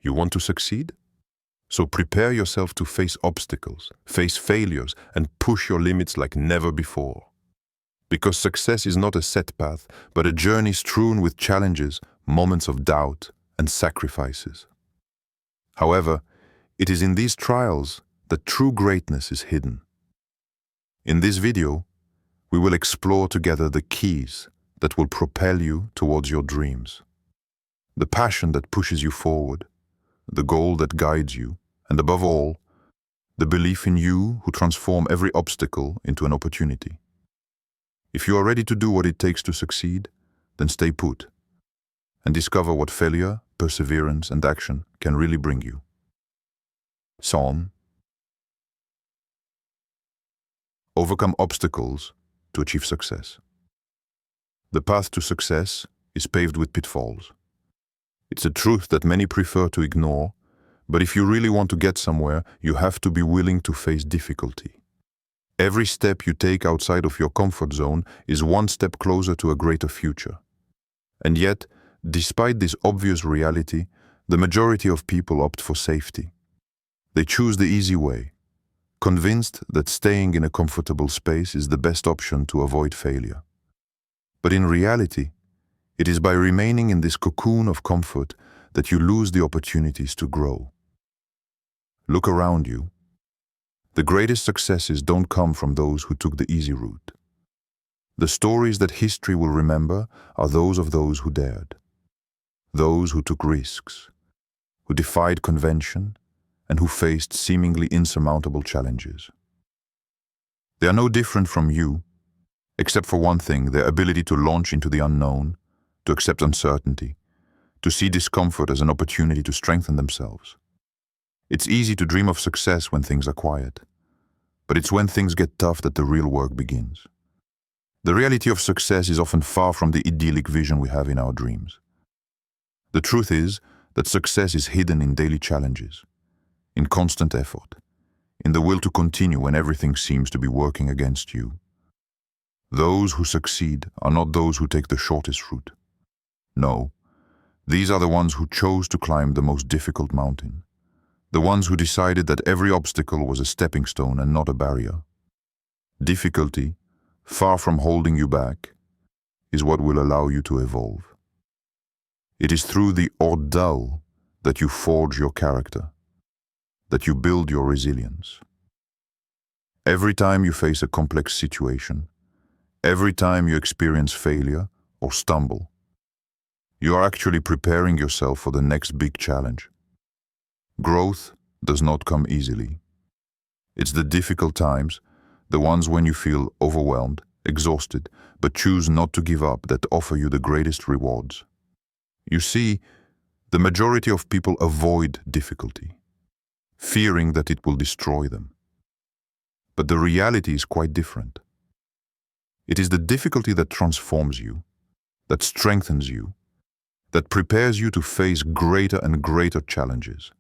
You want to succeed? So prepare yourself to face obstacles, face failures, and push your limits like never before. Because success is not a set path, but a journey strewn with challenges, moments of doubt, and sacrifices. However, it is in these trials that true greatness is hidden. In this video, we will explore together the keys that will propel you towards your dreams. The passion that pushes you forward, the goal that guides you, and above all, the belief in you who transform every obstacle into an opportunity. If you are ready to do what it takes to succeed, then stay put and discover what failure, perseverance, and action can really bring you. Psalm. Overcome obstacles to achieve success. The path to success is paved with pitfalls. It's a truth that many prefer to ignore, but if you really want to get somewhere, you have to be willing to face difficulty. Every step you take outside of your comfort zone is one step closer to a greater future. And yet, despite this obvious reality, the majority of people opt for safety. They choose the easy way, convinced that staying in a comfortable space is the best option to avoid failure. But in reality, it is by remaining in this cocoon of comfort that you lose the opportunities to grow. Look around you. The greatest successes don't come from those who took the easy route. The stories that history will remember are those of those who dared, those who took risks, who defied convention, and who faced seemingly insurmountable challenges. They are no different from you, except for one thing: their ability to launch into the unknown, to accept uncertainty, to see discomfort as an opportunity to strengthen themselves. It's easy to dream of success when things are quiet, but it's when things get tough that the real work begins. The reality of success is often far from the idyllic vision we have in our dreams. The truth is that success is hidden in daily challenges, in constant effort, in the will to continue when everything seems to be working against you. Those who succeed are not those who take the shortest route. No, these are the ones who chose to climb the most difficult mountain, the ones who decided that every obstacle was a stepping stone and not a barrier. Difficulty, far from holding you back, is what will allow you to evolve. It is through the ordeal that you forge your character, that you build your resilience. Every time you face a complex situation, every time you experience failure or stumble, you are actually preparing yourself for the next big challenge. Growth does not come easily. It's the difficult times, the ones when you feel overwhelmed, exhausted, but choose not to give up, that offer you the greatest rewards. You see, the majority of people avoid difficulty, fearing that it will destroy them. But the reality is quite different. It is the difficulty that transforms you, that strengthens you, that prepares you to face greater and greater challenges.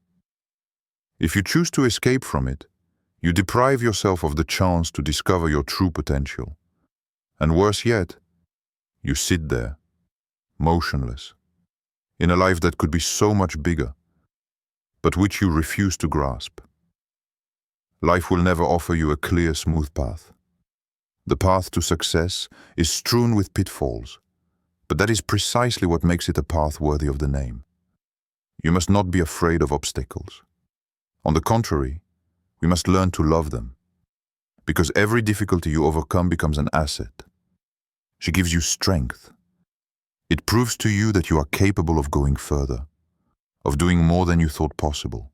If you choose to escape from it, you deprive yourself of the chance to discover your true potential. And worse yet, you sit there, motionless, in a life that could be so much bigger, but which you refuse to grasp. Life will never offer you a clear, smooth path. The path to success is strewn with pitfalls, but that is precisely what makes it a path worthy of the name. You must not be afraid of obstacles. On the contrary, we must learn to love them, because every difficulty you overcome becomes an asset. She gives you strength. It proves to you that you are capable of going further, of doing more than you thought possible.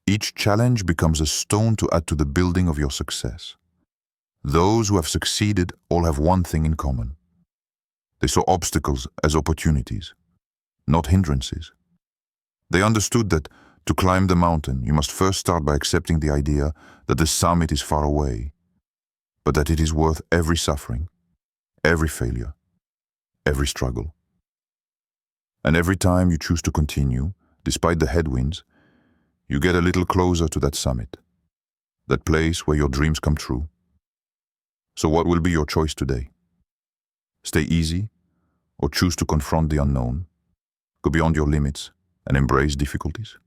Each challenge becomes a stone to add to the building of your success. Those who have succeeded all have one thing in common. They saw obstacles as opportunities, not hindrances. They understood that to climb the mountain, you must first start by accepting the idea that the summit is far away, but that it is worth every suffering, every failure, every struggle. And every time you choose to continue, despite the headwinds, you get a little closer to that summit, that place where your dreams come true. So what will be your choice today? Stay easy, or choose to confront the unknown, go beyond your limits, and embrace difficulties?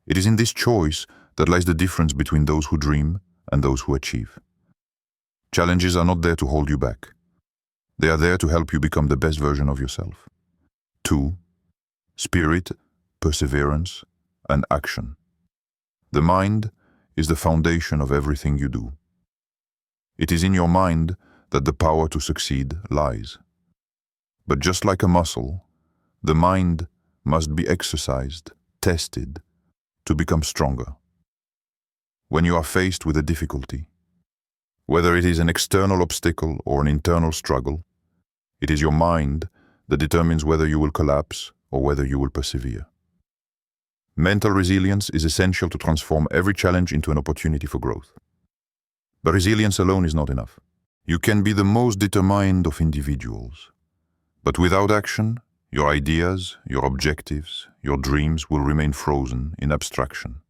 It is in this choice that lies the difference between those who dream and those who achieve. Challenges are not there to hold you back. They are there to help you become the best version of yourself. 2. Spirit, perseverance, and action. The mind is the foundation of everything you do. It is in your mind that the power to succeed lies. But just like a muscle, the mind must be exercised, tested, to become stronger. When you are faced with a difficulty, whether it is an external obstacle or an internal struggle, it is your mind that determines whether you will collapse or whether you will persevere. Mental resilience is essential to transform every challenge into an opportunity for growth. But resilience alone is not enough. You can be the most determined of individuals, but without action, your ideas, your objectives, your dreams will remain frozen in abstraction.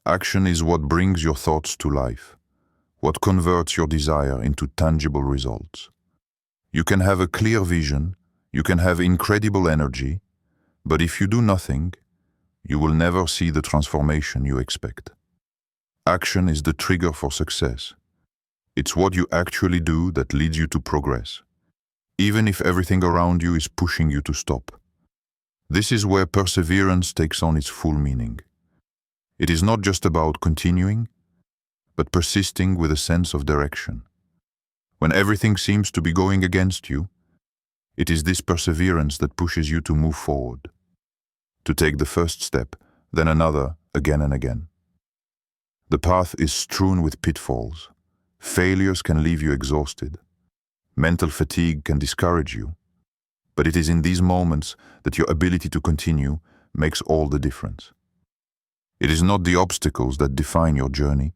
Action is what brings your thoughts to life, what converts your desire into tangible results. You can have a clear vision, you can have incredible energy, but if you do nothing, you will never see the transformation you expect. Action is the trigger for success. It's what you actually do that leads you to progress, even if everything around you is pushing you to stop. This is where perseverance takes on its full meaning. It is not just about continuing, but persisting with a sense of direction. When everything seems to be going against you, it is this perseverance that pushes you to move forward, to take the first step, then another, again and again. The path is strewn with pitfalls. Failures can leave you exhausted. Mental fatigue can discourage you. But it is in these moments that your ability to continue makes all the difference. It is not the obstacles that define your journey,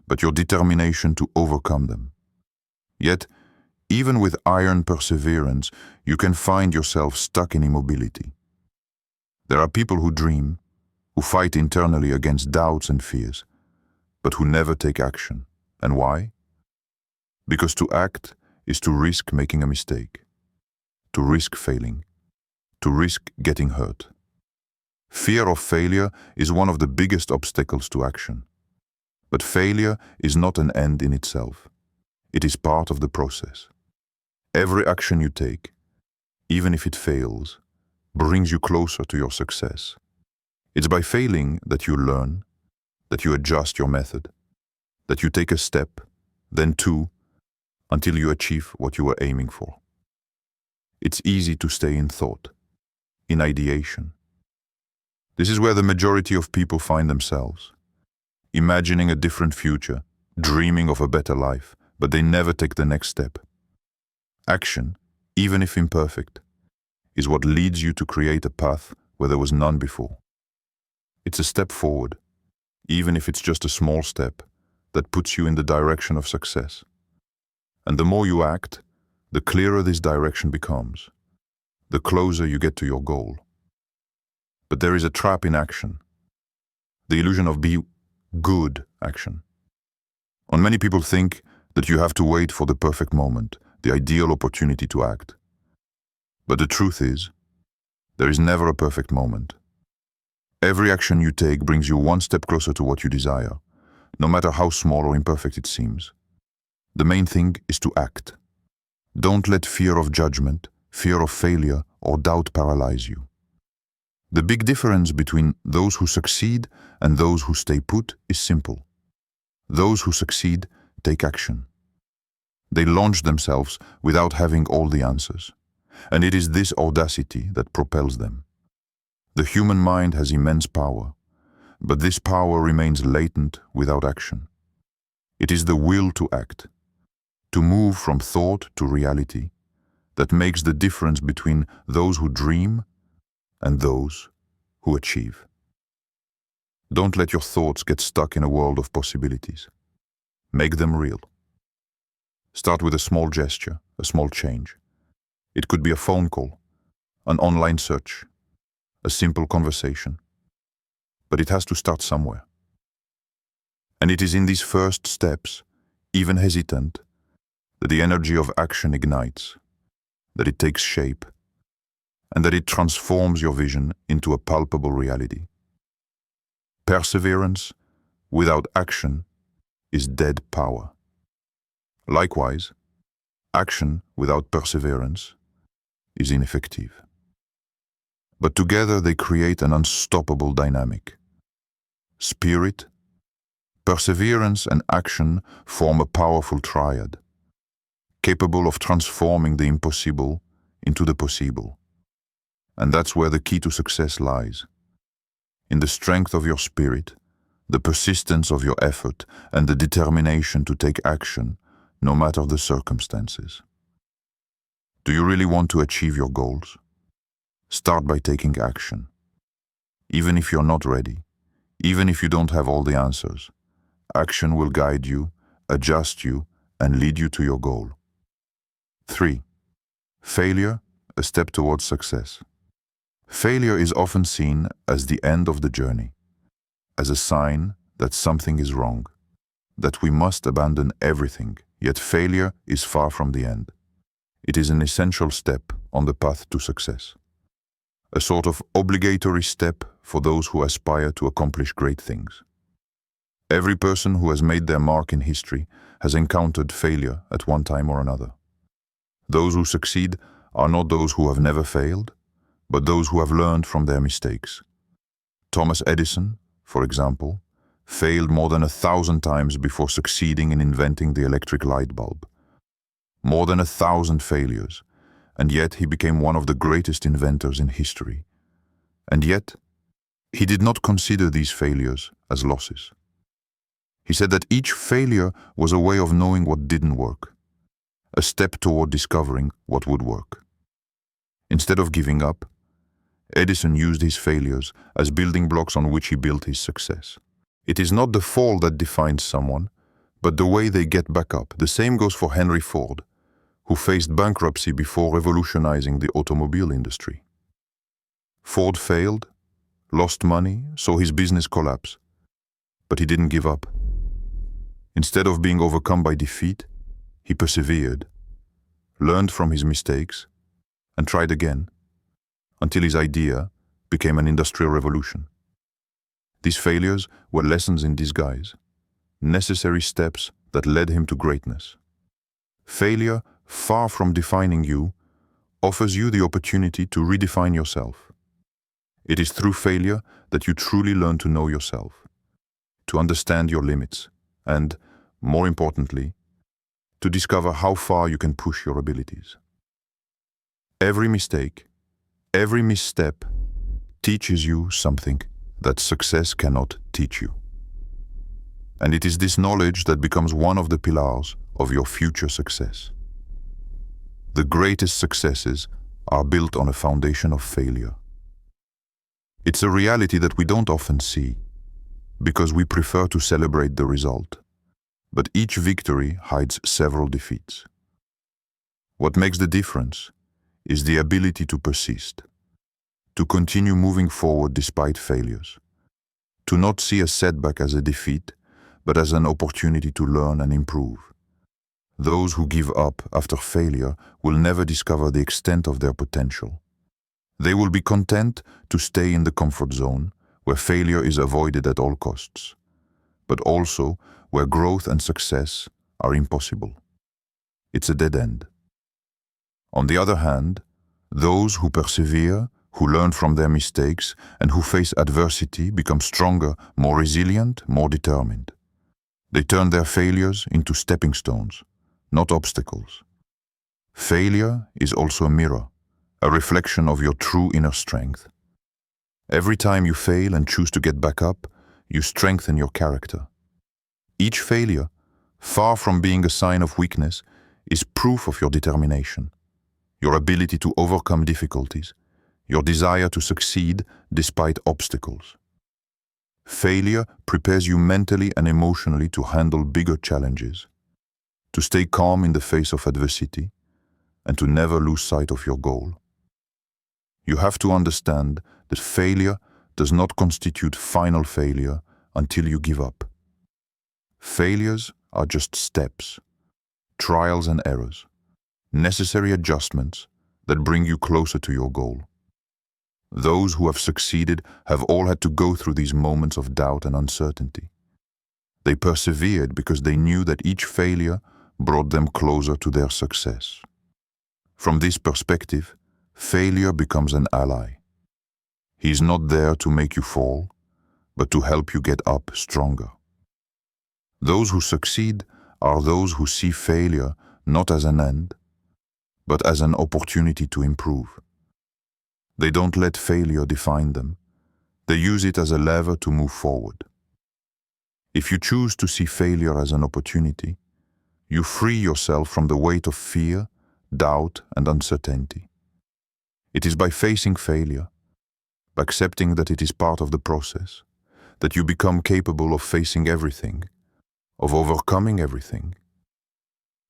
but your determination to overcome them. Yet, even with iron perseverance, you can find yourself stuck in immobility. There are people who dream, who fight internally against doubts and fears, but who never take action. And why? Because to act is to risk making a mistake, to risk failing, to risk getting hurt. Fear of failure is one of the biggest obstacles to action. But failure is not an end in itself. It is part of the process. Every action you take, even if it fails, brings you closer to your success. It's by failing that you learn, that you adjust your method, that you take a step, then two, until you achieve what you were aiming for. It's easy to stay in thought, in ideation. This is where the majority of people find themselves, imagining a different future, dreaming of a better life, but they never take the next step. Action, even if imperfect, is what leads you to create a path where there was none before. It's a step forward, even if it's just a small step, that puts you in the direction of success. And the more you act, the clearer this direction becomes, the closer you get to your goal. But there is a trap in action, the illusion of good action. Many people think that you have to wait for the perfect moment, the ideal opportunity to act. But the truth is, there is never a perfect moment. Every action you take brings you one step closer to what you desire, no matter how small or imperfect it seems. The main thing is to act. Don't let fear of judgment, fear of failure, or doubt paralyze you. The big difference between those who succeed and those who stay put is simple. Those who succeed take action. They launch themselves without having all the answers. And it is this audacity that propels them. The human mind has immense power, but this power remains latent without action. It is the will to act, to move from thought to reality, that makes the difference between those who dream and those who achieve. Don't let your thoughts get stuck in a world of possibilities. Make them real. Start with a small gesture, a small change. It could be a phone call, an online search, a simple conversation. But it has to start somewhere. And it is in these first steps, even hesitant, that the energy of action ignites, that it takes shape, and that it transforms your vision into a palpable reality. Perseverance without action is dead power. Likewise, action without perseverance is ineffective. But together they create an unstoppable dynamic. Spirit, perseverance, and action form a powerful triad, capable of transforming the impossible into the possible. And that's where the key to success lies. In the strength of your spirit, the persistence of your effort, and the determination to take action, no matter the circumstances. Do you really want to achieve your goals? Start by taking action. Even if you're not ready, even if you don't have all the answers, action will guide you, adjust you, and lead you to your goal. 3. Failure, a step towards success. Failure is often seen as the end of the journey, as a sign that something is wrong, that we must abandon everything, yet failure is far from the end. It is an essential step on the path to success, a sort of obligatory step for those who aspire to accomplish great things. Every person who has made their mark in history has encountered failure at one time or another. Those who succeed are not those who have never failed, but those who have learned from their mistakes. Thomas Edison, for example, failed more than 1,000 times before succeeding in inventing the electric light bulb. More than 1,000 failures, and yet he became one of the greatest inventors in history. And yet, he did not consider these failures as losses. He said that each failure was a way of knowing what didn't work, a step toward discovering what would work. Instead of giving up, Edison used his failures as building blocks on which he built his success. It is not the fall that defines someone, but the way they get back up. The same goes for Henry Ford, who faced bankruptcy before revolutionizing the automobile industry. Ford failed, lost money, saw his business collapse, but he didn't give up. Instead of being overcome by defeat, he persevered, learned from his mistakes, and tried again, until his idea became an industrial revolution. These failures were lessons in disguise, necessary steps that led him to greatness. Failure, far from defining you, offers you the opportunity to redefine yourself. It is through failure that you truly learn to know yourself, to understand your limits, and, more importantly, to discover how far you can push your abilities. Every mistake, every misstep teaches you something that success cannot teach you. And it is this knowledge that becomes one of the pillars of your future success. The greatest successes are built on a foundation of failure. It's a reality that we don't often see, because we prefer to celebrate the result. But each victory hides several defeats. What makes the difference is the ability to persist, to continue moving forward despite failures, to not see a setback as a defeat, but as an opportunity to learn and improve. Those who give up after failure will never discover the extent of their potential. They will be content to stay in the comfort zone, where failure is avoided at all costs, but also where growth and success are impossible. It's a dead end. On the other hand, those who persevere, who learn from their mistakes, and who face adversity become stronger, more resilient, more determined. They turn their failures into stepping stones, not obstacles. Failure is also a mirror, a reflection of your true inner strength. Every time you fail and choose to get back up, you strengthen your character. Each failure, far from being a sign of weakness, is proof of your determination, your ability to overcome difficulties, your desire to succeed despite obstacles. Failure prepares you mentally and emotionally to handle bigger challenges, to stay calm in the face of adversity, and to never lose sight of your goal. You have to understand that failure does not constitute final failure until you give up. Failures are just steps, trials and errors, necessary adjustments that bring you closer to your goal. Those who have succeeded have all had to go through these moments of doubt and uncertainty. They persevered because they knew that each failure brought them closer to their success. From this perspective, failure becomes an ally. He is not there to make you fall, but to help you get up stronger. Those who succeed are those who see failure not as an end, but as an opportunity to improve. They don't let failure define them. They use it as a lever to move forward. If you choose to see failure as an opportunity, you free yourself from the weight of fear, doubt, and uncertainty. It is by facing failure, by accepting that it is part of the process, that you become capable of facing everything, of overcoming everything.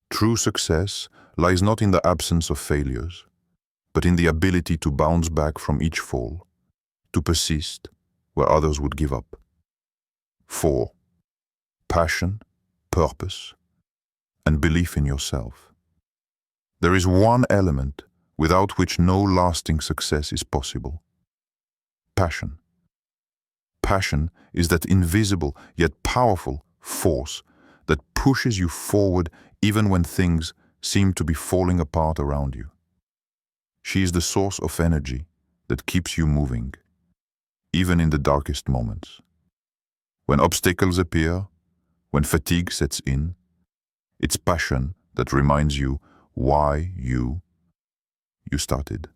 True success lies not in the absence of failures, but in the ability to bounce back from each fall, to persist where others would give up. 4. Passion, purpose, and belief in yourself. There is one element without which no lasting success is possible. Passion. Passion is that invisible yet powerful force that pushes you forward even when things seem to be falling apart around you. She is the source of energy that keeps you moving, even in the darkest moments. When obstacles appear, when fatigue sets in, it's passion that reminds you why you started.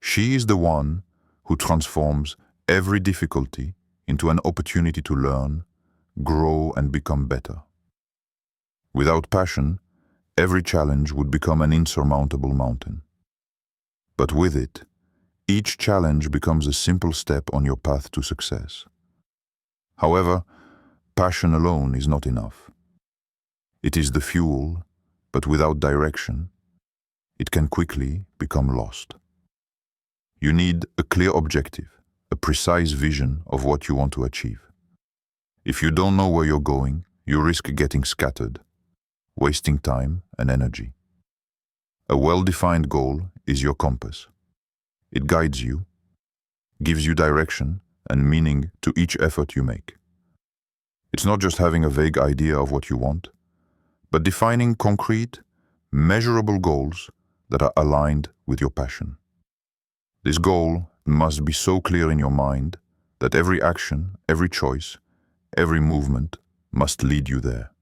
She is the one who transforms every difficulty into an opportunity to learn, grow, and become better. Without passion, every challenge would become an insurmountable mountain. But with it, each challenge becomes a simple step on your path to success. However, passion alone is not enough. It is the fuel, but without direction, it can quickly become lost. You need a clear objective, a precise vision of what you want to achieve. If you don't know where you're going, you risk getting scattered, wasting time and energy. A well-defined goal is your compass. It guides you, gives you direction and meaning to each effort you make. It's not just having a vague idea of what you want, but defining concrete, measurable goals that are aligned with your passion. This goal must be so clear in your mind that every action, every choice, every movement must lead you there.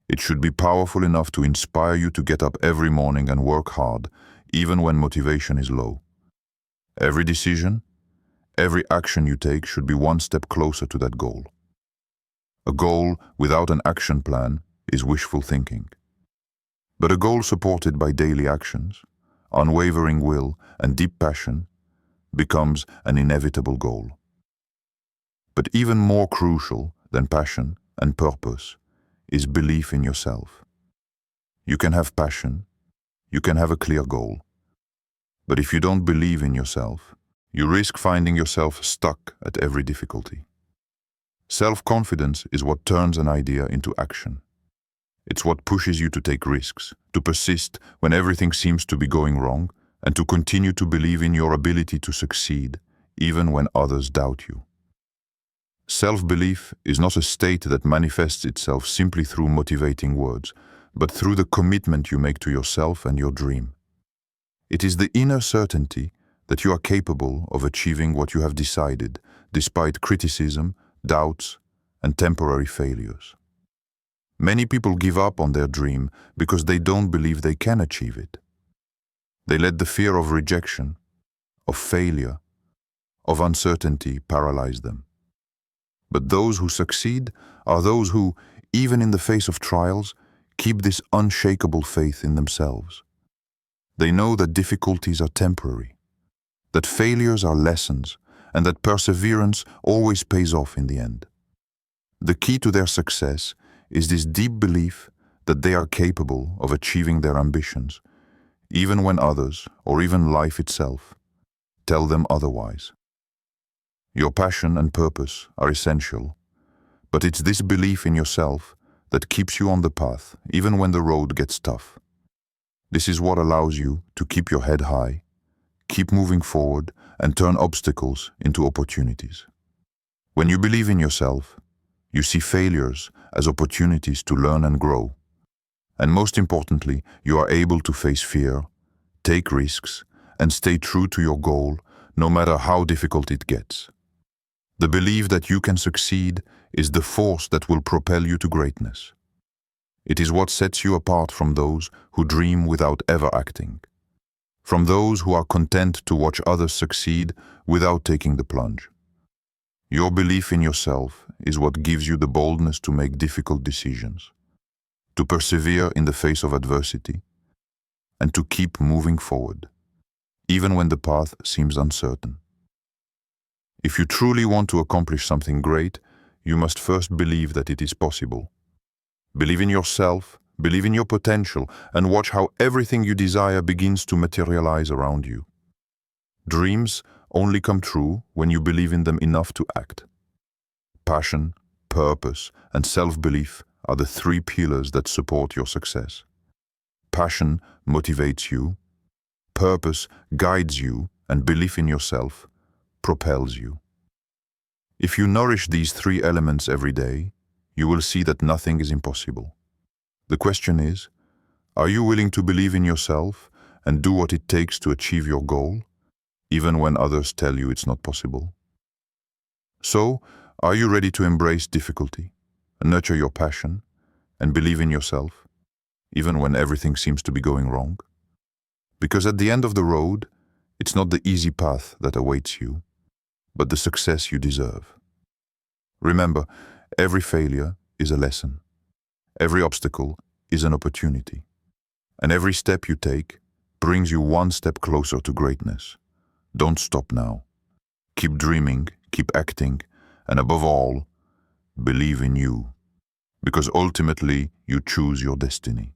It should be powerful enough to inspire you to get up every morning and work hard, even when motivation is low. Every decision, every action you take should be one step closer to that goal. A goal without an action plan is wishful thinking. But a goal supported by daily actions, unwavering will, and deep passion becomes an inevitable goal. But even more crucial than passion and purpose is belief in yourself. You can have passion, you can have a clear goal, but if you don't believe in yourself, you risk finding yourself stuck at every difficulty. Self-confidence is what turns an idea into action. It's what pushes you to take risks, to persist when everything seems to be going wrong, and to continue to believe in your ability to succeed, even when others doubt you. Self-belief is not a state that manifests itself simply through motivating words, but through the commitment you make to yourself and your dream. It is the inner certainty that you are capable of achieving what you have decided, despite criticism, doubts, and temporary failures. Many people give up on their dream because they don't believe they can achieve it. They let the fear of rejection, of failure, of uncertainty paralyze them. But those who succeed are those who, even in the face of trials, keep this unshakable faith in themselves. They know that difficulties are temporary, that failures are lessons, and that perseverance always pays off in the end. The key to their success is this deep belief that they are capable of achieving their ambitions, even when others, or even life itself, tell them otherwise. Your passion and purpose are essential, but it's this belief in yourself that keeps you on the path, even when the road gets tough. This is what allows you to keep your head high, keep moving forward, and turn obstacles into opportunities. When you believe in yourself, you see failures as opportunities to learn and grow. And most importantly, you are able to face fear, take risks, and stay true to your goal, no matter how difficult it gets. The belief that you can succeed is the force that will propel you to greatness. It is what sets you apart from those who dream without ever acting, from those who are content to watch others succeed without taking the plunge. Your belief in yourself is what gives you the boldness to make difficult decisions, to persevere in the face of adversity, and to keep moving forward, even when the path seems uncertain. If you truly want to accomplish something great, you must first believe that it is possible. Believe in yourself, believe in your potential, and watch how everything you desire begins to materialize around you. Dreams only come true when you believe in them enough to act. Passion, purpose, and self-belief are the three pillars that support your success. Passion motivates you, purpose guides you, and belief in yourself propels you. If you nourish these three elements every day, you will see that nothing is impossible. The question is, are you willing to believe in yourself and do what it takes to achieve your goal, even when others tell you it's not possible? So, are you ready to embrace difficulty, nurture your passion, and believe in yourself, even when everything seems to be going wrong? Because at the end of the road, it's not the easy path that awaits you, but the success you deserve. Remember, every failure is a lesson. Every obstacle is an opportunity. And every step you take brings you one step closer to greatness. Don't stop now. Keep dreaming, keep acting, and above all, believe in you. Because ultimately, you choose your destiny.